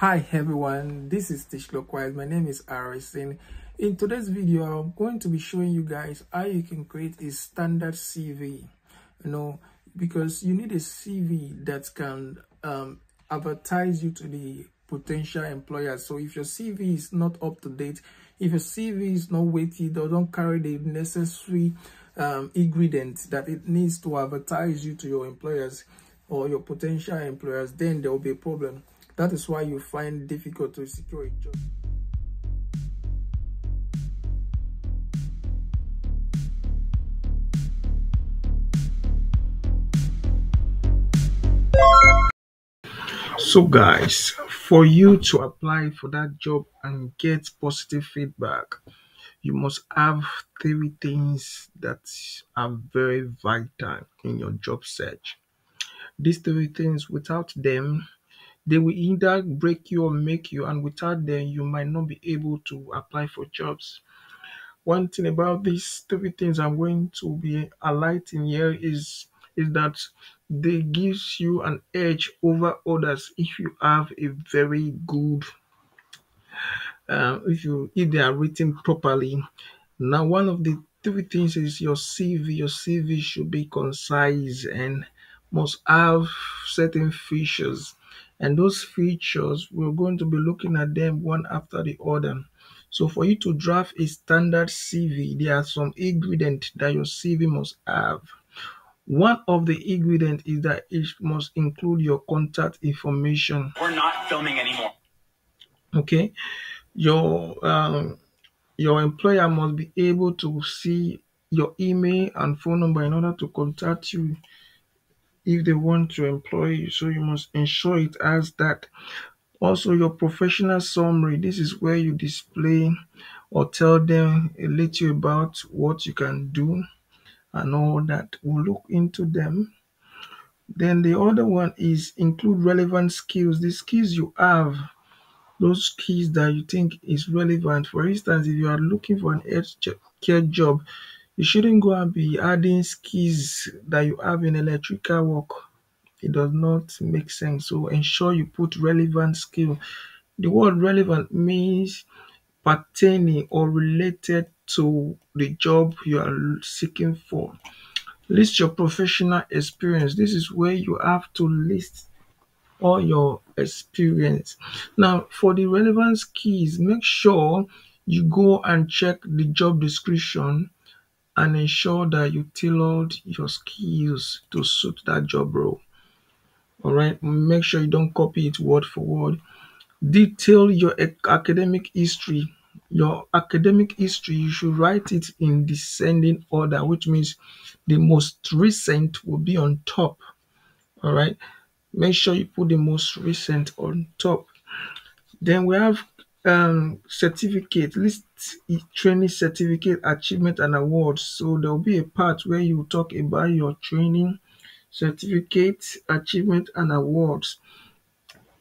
Hi everyone, this is Tish Clockwise. My name is Harrison. In today's video, I'm going to be showing you guys how you can create a standard CV. Because you need a CV that can advertise you to the potential employers. So if your CV is not up to date, if your CV is not weighty or don't carry the necessary ingredients that it needs to advertise you to your employers or your potential employers, then there will be a problem. That is why you find it difficult to secure a job. So guys, for you to apply for that job and get positive feedback, you must have three things that are very vital in your job search. These three things, without them, they will either break you or make you, and without them, you might not be able to apply for jobs. One thing about these three things I'm going to be highlighting here is that they gives you an edge over others if you have a very good if they are written properly. Now, one of the three things is your CV. Your CV should be concise and must have certain features. And those features, we're going to be looking at them one after the other. So for you to draft a standard CV, there are some ingredients that your CV must have. One of the ingredients is that it must include your contact information. We're not filming anymore. Okay, your your employer must be able to see your email and phone number in order to contact you if they want to employ you. So you must ensure it has that. Also, your professional summary. This is where you display or tell them a little about what you can do and all that. We'll look into them. Then the other one is include relevant skills. The skills you have, those skills that you think is relevant. For instance, if you are looking for an healthcare job, you shouldn't go and be adding skills that you have in electrical work. It does not make sense. So ensure you put relevant skill. The word relevant means pertaining or related to the job you are seeking for. List your professional experience. This is where you have to list all your experience. Now, for the relevant skills, make sure you go and check the job description and ensure that you tailored your skills to suit that job role. All right, make sure you don't copy it word for word. Detail your academic history. Your academic history, you should write it in descending order, which means the most recent will be on top. All right, make sure you put the most recent on top. Then we have certificate, list training certificate, achievement and awards. So there will be a part where you talk about your training certificate, achievement and awards.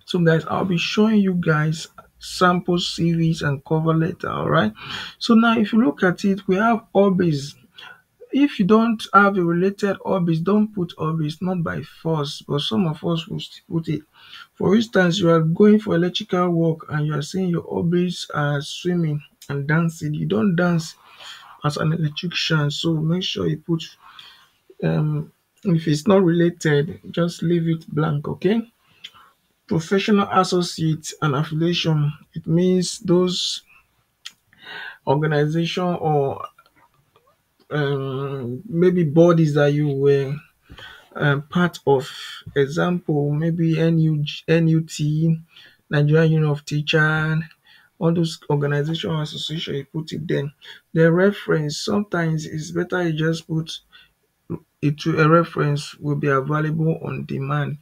So guys, I'll be showing you guys sample CVs and cover letter. All right, so now if you look at it, we have hobbies. If you don't have a related hobbies, don't put hobbies, not by force, but some of us will still put it. For instance, you are going for electrical work and you are saying your hobbies are swimming and dancing. You don't dance as an electrician, so make sure you put if it's not related, just leave it blank, okay? Professional associate and affiliation, it means those organization or maybe bodies that you were part of. Example, maybe NUT, Nigerian Union of Teachers, all those organization or association, you put it then. The reference, sometimes it's better you just put it to a reference will be available on demand.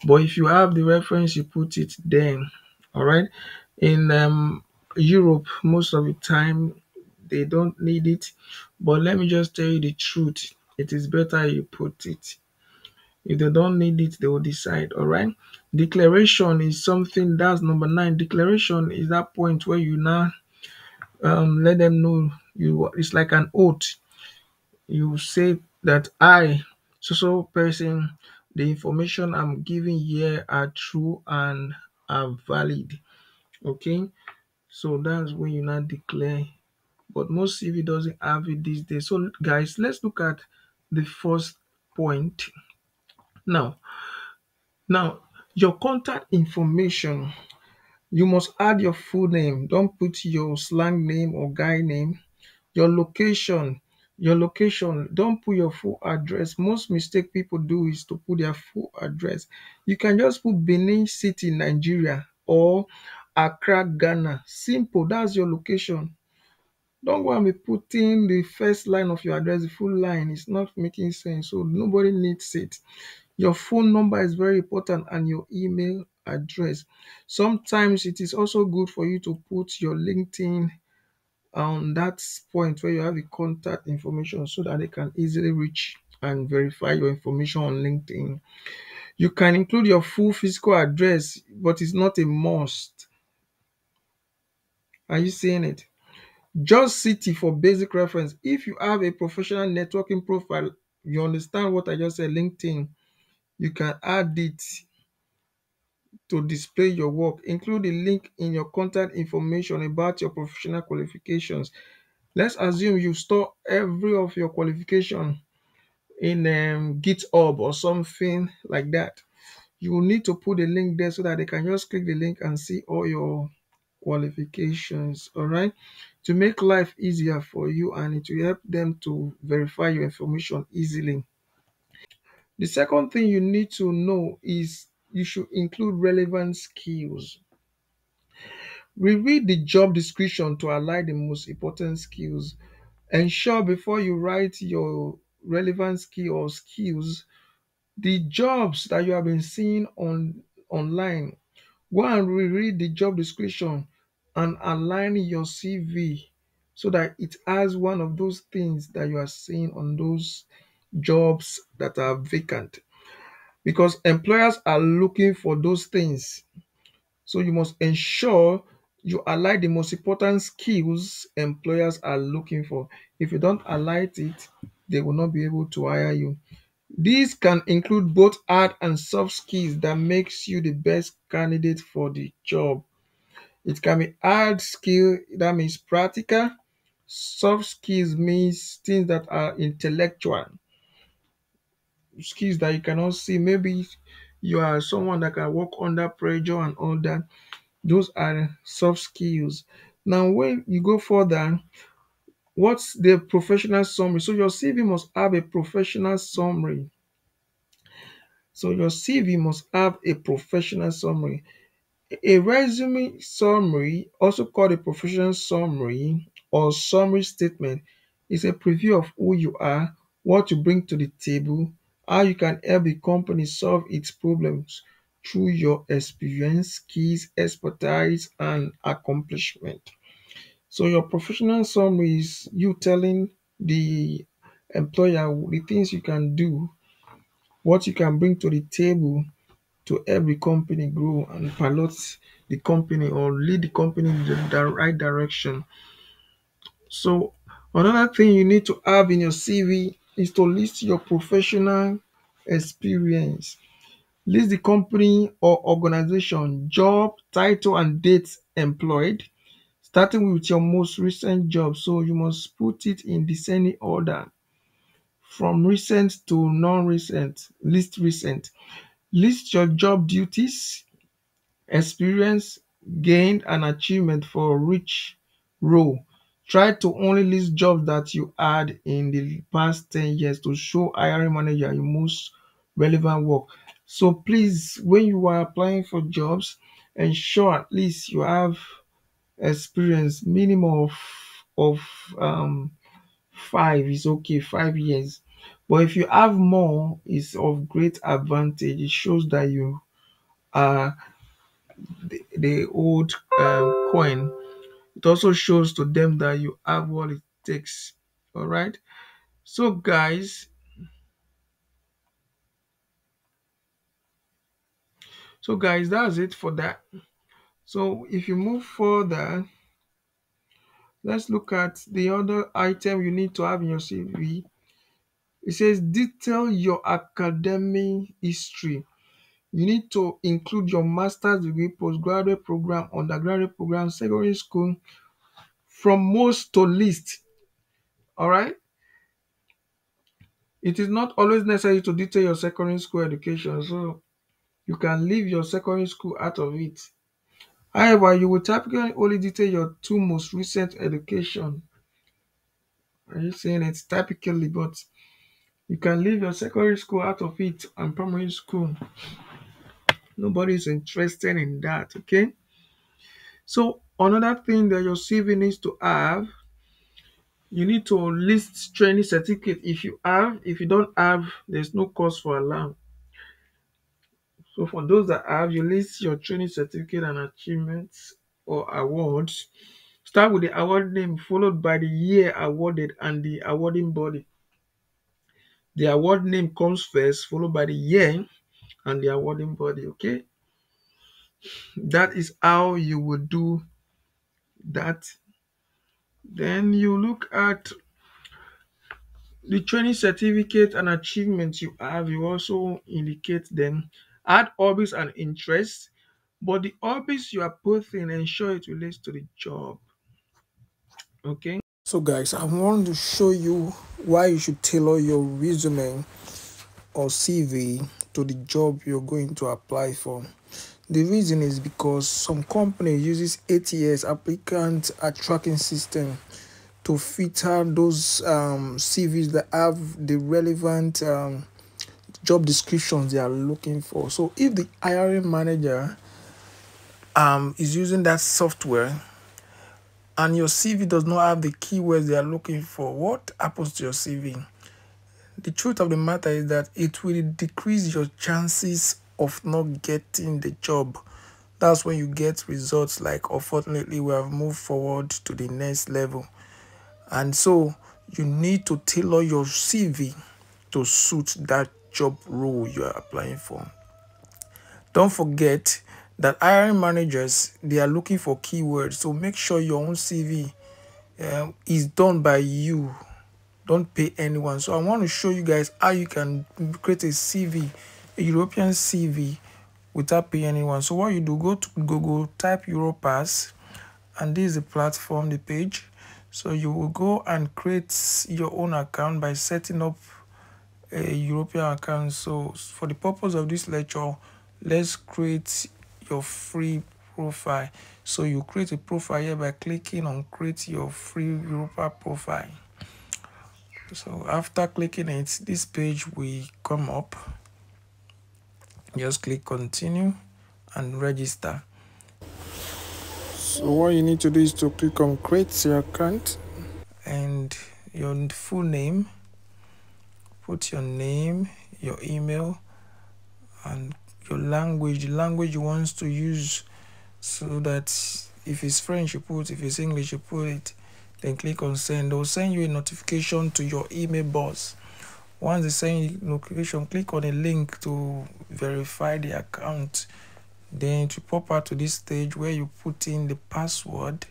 But if you have the reference, you put it then. All right. In Europe, most of the time they don't need it. But let me just tell you the truth. It is better you put it. If they don't need it, they will decide. All right. Declaration is something that's number 9. Declaration is that point where you now let them know you. It's like an oath. You say that I, so person, the information I'm giving here are true and are valid. Okay, so that's when you now declare. But most CV doesn't have it these days. So guys, let's look at the first point. Now now your contact information, you must add your full name. Don't put your slang name or guy name. Your location, don't put your full address. Most mistake people do is to put their full address. You can just put Benin City, Nigeria, or Accra, Ghana. Simple, that's your location. Don't go and be putting the first line of your address, the full line. It's not making sense, so nobody needs it. Your phone number is very important, and your email address. Sometimes it is also good for you to put your LinkedIn on that point where you have the contact information, so that they can easily reach and verify your information on LinkedIn. You can include your full physical address, but it's not a must. Are you seeing it? Just city for basic reference. If you have a professional networking profile, you understand what I just said, LinkedIn, you can add it to display your work. Include a link in your contact information about your professional qualifications. Let's assume you store every of your qualification in GitHub or something like that. You will need to put a link there so that they can just click the link and see all your qualifications. All right, to make life easier for you, and it will help them to verify your information easily. The second thing you need to know is you should include relevant skills. Reread the job description to align the most important skills. Ensure before you write your relevant skill or skills, the jobs that you have been seeing online, go and reread the job description and align your CV so that it has one of those things that you are seeing on those jobs that are vacant, because employers are looking for those things. So you must ensure you align the most important skills employers are looking for. If you don't align it, they will not be able to hire you. These can include both hard and soft skills that makes you the best candidate for the job. It can be hard skill, that means practical. Soft skills means things that are intellectual, skills that you cannot see. Maybe you are someone that can work under pressure and all that. Those are soft skills. Now, when you go further, what's the professional summary? So your CV must have a professional summary. So your CV must have a professional summary. A resume summary, also called a professional summary or summary statement, is a preview of who you are, what you bring to the table, how you can help the company solve its problems through your experience, skills, expertise, and accomplishment. So your professional summary is you telling the employer the things you can do, what you can bring to the table to help the company grow and pilot the company or lead the company in the right direction. So another thing you need to have in your CV is to list your professional experience. List the company or organization, job, title, and dates employed, starting with your most recent job. So you must put it in descending order from recent to non-recent. List recent. List your job duties, experience gained, and achievement for each role. Try to only list jobs that you had in the past 10 years to show hiring manager your most relevant work. So please, when you are applying for jobs, ensure at least you have experience minimum of um 5 is okay, 5 years. But if you have more, it's of great advantage. It shows that you are the old coin. It also shows to them that you have what it takes. All right. So guys, that's it for that. So if you move further, let's look at the other item you need to have in your CV. It says detail your academic history. You need to include your master's degree, postgraduate program, undergraduate program, secondary school, from most to least. All right. It is not always necessary to detail your secondary school education, so you can leave your secondary school out of it. However, you will typically only detail your two most recent education. Are you saying it's typically, but you can leave your secondary school out of it and primary school. Nobody is interested in that, okay? So another thing that your CV needs to have, you need to list training certificate if you have. If you don't have, there's no cause for alarm. So for those that have, you list your training certificate and achievements or awards. Start with the award name followed by the year awarded and the awarding body. The award name comes first, followed by the year and the awarding body. Okay, that is how you would do that. Then you look at the training certificate and achievements you have. You also indicate them. Add hobbies and interests, but the hobbies you are putting, ensure it relates to the job. Okay. So, guys, I want to show you why you should tailor your resume or CV to the job you're going to apply for. The reason is because some company uses ATS, applicant tracking system, to filter those CVs that have the relevant job descriptions they are looking for. So if the hiring manager is using that software and your CV does not have the keywords they are looking for, what happens to your CV? The truth of the matter is that it will decrease your chances of not getting the job. That's when you get results like, unfortunately, we have moved forward to the next level. And so you need to tailor your CV to suit that job role you are applying for. Don't forget that hiring managers, they are looking for keywords. So make sure your own CV is done by you. Don't pay anyone. So I want to show you guys how you can create a CV, a European CV, without paying anyone. So what you do, go to Google, type Europass, and this is the platform, the page. So you will go and create your own account by setting up a European account. So for the purpose of this lecture, let's create your free profile. So you create a profile here by clicking on create your free Europa profile. So after clicking it, this page will come up. Just click continue and register. So what you need to do is to click on create your account and your full name. Put your name, your email, and your language, the language you want to use, so that if it's French you put, if it's English you put it. Then click on send. They'll send you a notification to your email box. Once they send you notification, click on a link to verify the account. Then to pop out to this stage where you put in the password.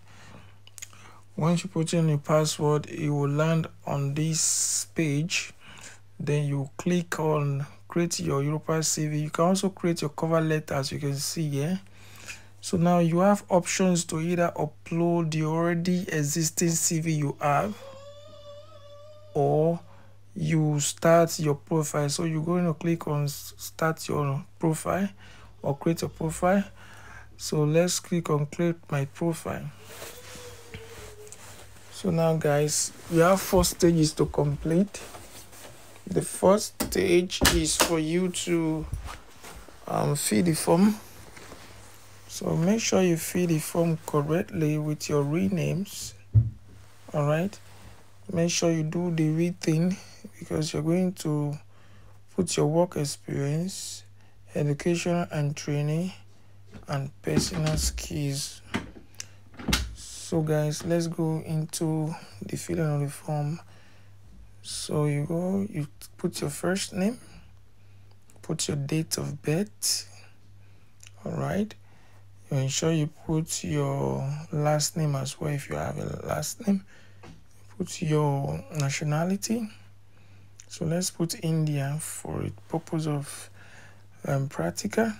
Once you put in your password, it will land on this page. Then you click on create your Europa CV. You can also create your cover letter, as you can see here. So now you have options to either upload the already existing CV you have, or you start your profile. So you're going to click on start your profile or create a profile. So let's click on create my profile. So now guys, we have 4 stages to complete. The first stage is for you to fill the form. So make sure you fill the form correctly with your real names. All right. Make sure you do the read thing, because you're going to put your work experience, education and training, and personal skills. So guys, let's go into the filling of the form. So you put your first name, put your date of birth. All right. You ensure you put your last name as well if you have a last name. Put your nationality. So let's put India for the purpose of practical.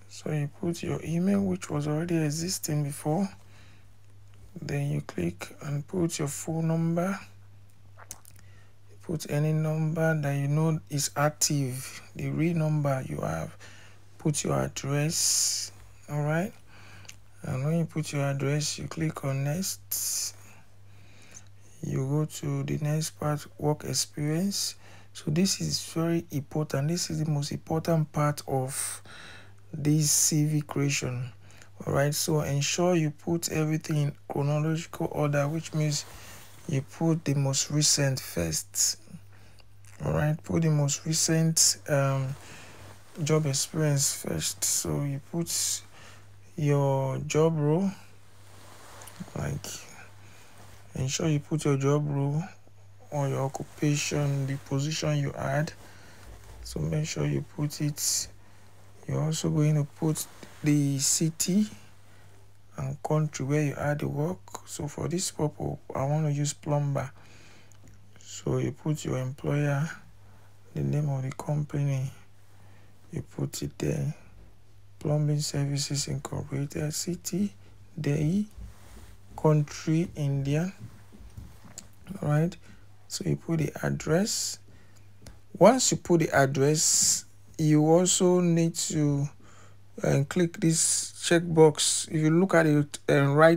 So you put your email, which was already existing before. Then you click and put your phone number. You put any number that you know is active, the real number you have. Put your address. All right. And when you put your address, you click on next. You go to the next part, work experience. So this is very important. This is the most important part of this CV creation. All right, so ensure you put everything in chronological order, which means you put the most recent first. All right, put the most recent job experience first. So you put your job role, like ensure you put your job role or your occupation, the position you had. So make sure you put it. You're also going to put the city and country where you had the work. So for this purpose, I want to use plumber. So you put your employer, the name of the company, you put it there. Plumbing Services Incorporated, city, Delhi, country, India. All right. So you put the address. Once you put the address, you also need to click this checkbox. If you look at it,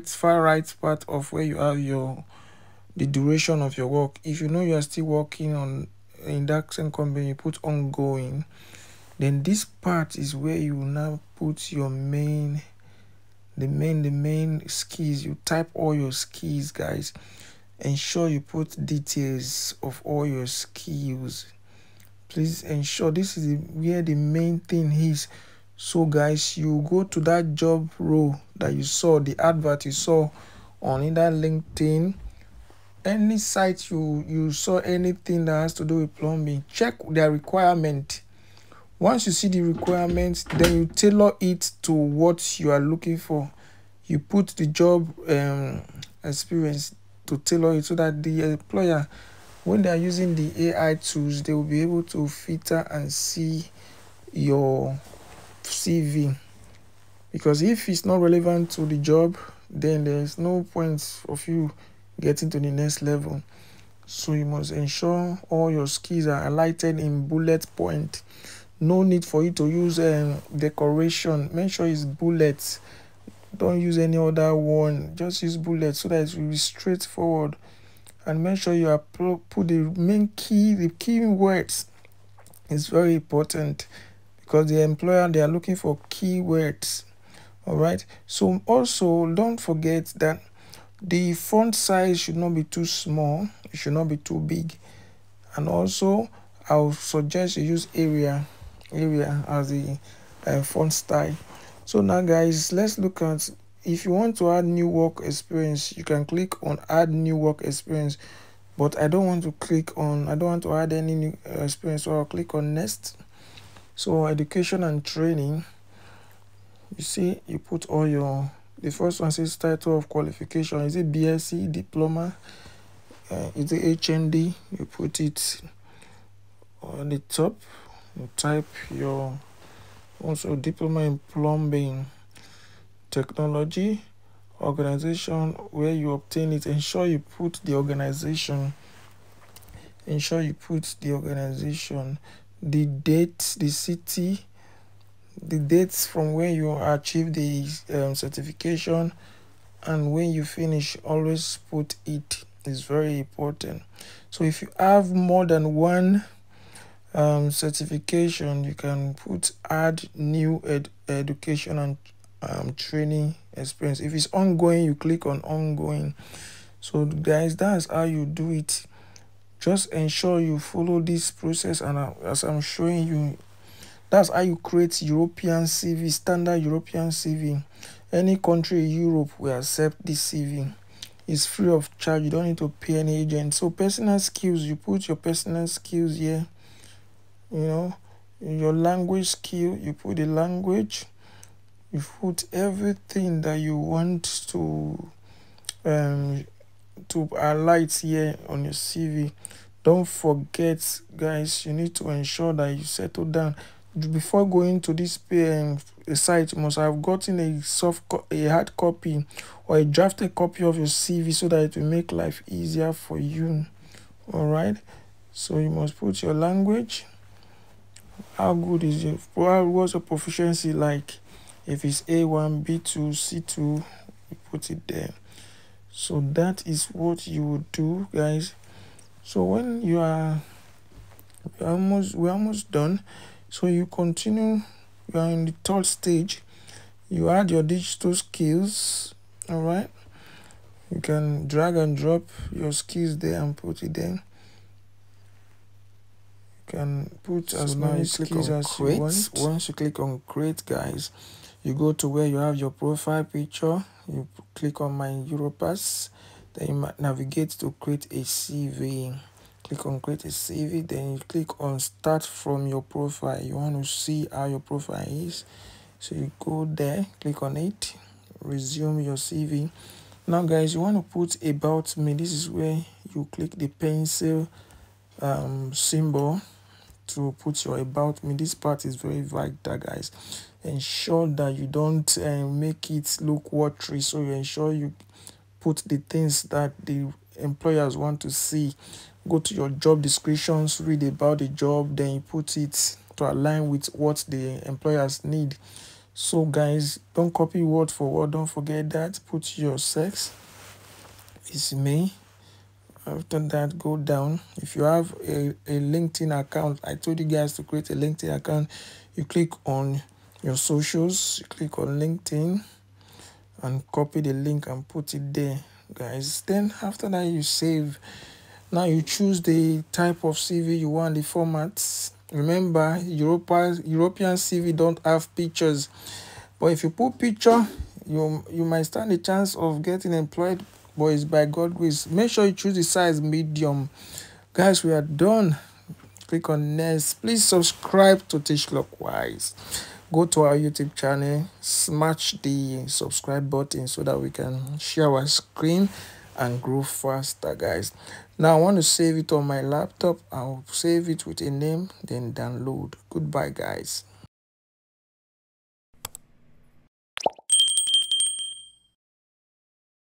far right part of where you have the duration of your work. If you know you are still working on in that same company, you put ongoing. Then this part is where you will now put your main skills. You type all your skills, guys. Ensure you put details of all your skills. Please ensure this is where the main thing is. So guys, you go to that job role that you saw, the advert you saw on either LinkedIn, any site you saw anything that has to do with plumbing, check their requirement. Once you see the requirements, then you tailor it to what you are looking for. You put the job experience to tailor it so that the employer, when they are using the AI tools, they will be able to filter and see your CV. Because if it's not relevant to the job, then there's no point of you getting to the next level. So you must ensure all your skills are highlighted in bullet point. No need for you to use decoration. Make sure it's bullets. Don't use any other one. Just use bullets so that it will be straightforward. And make sure you put the key words. It's very important because the employer, they are looking for keywords. All right. So also don't forget that the font size should not be too small. It should not be too big. And also, I'll suggest you use area as the font style. So now, guys, let's look at, if you want to add new work experience, you can click on add new work experience. But I don't want to add any new experience, so I'll click on next. So education and training, you see, you put all the first one says title of qualification. Is it BSc, diploma? Is it HND? You put it on the top. You type your also diploma in plumbing technology, organization where you obtain it. Ensure you put the organization. The date, the city, the dates from when you achieve the certification, and when you finish. Always put it. It's very important. So if you have more than one certification, you can put add new education and training experience. If it's ongoing, you click on ongoing. So guys, that's how you do it. Just ensure you follow this process, and as I'm showing you, that's how you create European CV, standard European CV. Any country in Europe will accept this CV. It's free of charge. You don't need to pay any agent. So personal skills, you put your personal skills here. You know, your language skill, you put the language. You put everything that you want to highlight here on your CV. Don't forget, guys, you need to ensure that you settle down. before going to this site, you must have gotten a hard copy or a drafted copy of your CV so that it will make life easier for you. All right. So you must put your language. How good is your what's your proficiency like? If it's A1, B2, C2, you put it there. So that is what you would do, guys. So when we're almost done. So you continue, you are in the third stage. You add your digital skills. All right. You can drag and drop your skills there and put it there. You can put as many skills as you want. Once you click on create, guys, you go to where you have your profile picture. You click on my Europass. Then you navigate to create a CV. Click on create a CV. Then you click on start from your profile. You want to see how your profile is. So you go there, click on it, resume your CV. Now, guys, you want to put about me. This is where you click the pencil symbol to put your about me. This part is very vital, guys. Ensure that you don't make it look watery, so you ensure you put the things that the employers want to see. Go to your job descriptions, read about the job, then you put it to align with what the employers need. So guys, don't copy word for word. Don't forget that. Put your sex. It's me. After that, go down. If you have a LinkedIn account, I told you guys to create a LinkedIn account. You click on your socials, you click on LinkedIn and copy the link and put it there, guys. Then after that, you save. Now you choose the type of CV you want, the formats. Remember, European CV don't have pictures, but if you put picture, you might stand a chance of getting employed, but it's by God grace. Make sure you choose the size medium. Guys, we are done. Click on next. Please subscribe to Teach Clockwise. Go to our YouTube channel, smash the subscribe button so that we can share our screen and grow faster, guys. Now I want to save it on my laptop. I'll save it with a name, then download. Goodbye, guys.